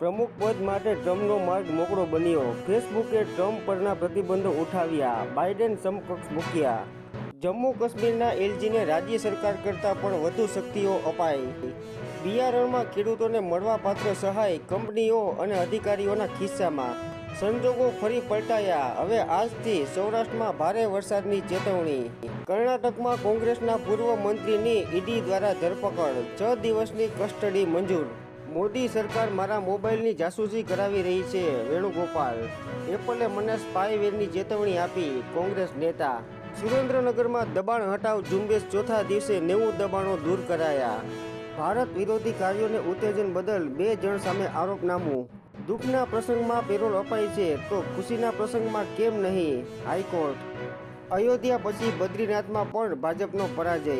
પ્રમુખ પદ માટે ટ્રમ્પનો માર્ગ મોકળો બન્યો. ફેસબુકે ટ્રમ્પ પરના પ્રતિબંધો ઉઠાવ્યા, બાઇડેન સમકક્ષ મૂક્યા. જમ્મુ કાશ્મીરના એલજીને રાજ્ય સરકાર કરતાં પણ વધુ શક્તિઓ અપાઈ. બિયારણમાં ખેડૂતોને મળવાપાત્ર સહાય કંપનીઓ અને અધિકારીઓના ખિસ્સામાં. સંજોગો ફરી પલટાયા, હવે આજથી સૌરાષ્ટ્રમાં ભારે વરસાદની ચેતવણી. કર્ણાટકમાં કોંગ્રેસના પૂર્વ મંત્રીની ઈડી દ્વારા ધરપકડ, 6 દિવસની કસ્ટડી મંજૂર. મોદી સરકાર મારા મોબાઈલની જાસૂસી કરાવી રહી છે: વેણુગોપાલ. એપલે મને સ્પાયવેરની ચેતવણી આપી: કોંગ્રેસ નેતા. સુરેન્દ્રનગરમાં દબાણ હટાવ ઝુંબેશ ચોથા દિવસે 90 દબાણો દૂર કરાયા. ભારત વિરોધી કાર્યોને ઉત્તેજન બદલ 2 જણ સામે આરોપનામું. દુઃખના પ્રસંગમાં પેરોલ અપાય છે તો ખુશીના પ્રસંગમાં કેમ નહીં? હાઈકોર્ટ. અયોધ્યા પછી બદ્રીનાથમાં પણ ભાજપનો પરાજય.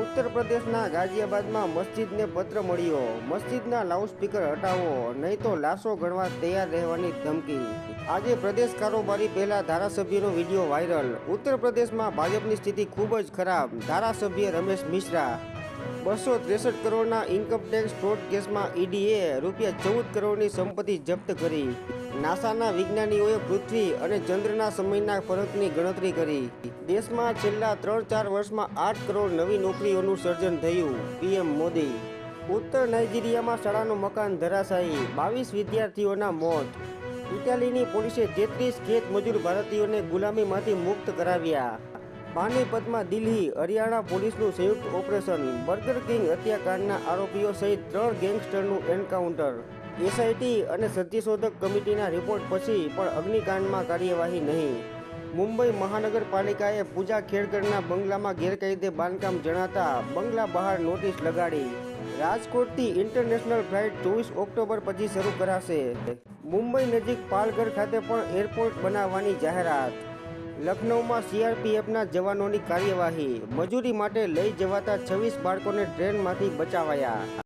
ઉત્તર પ્રદેશના ગાઝિયાબાદમાં મસ્જિદને પત્ર મળ્યો: મસ્જિદના લાઉડસ્પીકર હટાવો, નહીં તો લાશો ગણવા તૈયાર રહેવાની ધમકી. આજે પ્રદેશ કારોબારી પહેલા ધારાસભ્યનો વિડીયો વાયરલ. ઉત્તર પ્રદેશમાં ભાજપની સ્થિતિ ખૂબ જ ખરાબ. ધારાસભ્ય રમેશ મિશ્રા. 263 કરોડના ઇન્કમટેક્સ ફ્રોડ કેસમાં ઈડીએ ₹14 કરોડની સંપત્તિ જપ્ત કરી. નાસાના વિજ્ઞાનીઓએ પૃથ્વી અને ચંદ્રના સમયના ફરકની ગણતરી કરી. દેશમાં છેલ્લા 3-4 વર્ષમાં 8 કરોડ નવી નોકરીઓનું સર્જન થયું: પીએમ મોદી. ઉત્તર નાઇજીરિયામાં શાળાનું મકાન ધરાશાયી, 22 વિદ્યાર્થીઓના મોત. ઇટાલીની પોલીસે 33 ખેત મજૂર ભારતીયોને ગુલામીમાંથી મુક્ત કરાવ્યા. પાનીપતમાં દિલ્હી, હરિયાણા પોલીસનું સંયુક્ત ઓપરેશન. બર્ગર કિંગ હત્યાકાંડના આરોપીઓ સહિત 3 ગેંગસ્ટરનું એન્કાઉન્ટર. એસઆઈટી અને સત્યશોધક કમિટીના રિપોર્ટ પછી પણ અગ્નિકાંડમાં કાર્યવાહી નહીં. મુંબઈ મહાનગરપાલિકાએ પૂજા ખેડકરના બંગલામાં ગેરકાયદે બાંધકામ જણાતા બંગલા બહાર નોટિસ લગાડી. રાજકોટથી ઇન્ટરનેશનલ ફ્લાઇટ 24 ઓક્ટોબર પછી શરૂ કરાશે. મુંબઈ નજીક પાલઘર ખાતે પણ એરપોર્ટ બનાવવાની જાહેરાત. લખનૌમાં સીઆરપીએફના જવાનોની કાર્યવાહી. મજૂરી માટે લઈ જવાતા 26 બાળકોને ટ્રેનમાંથી બચાવાયા.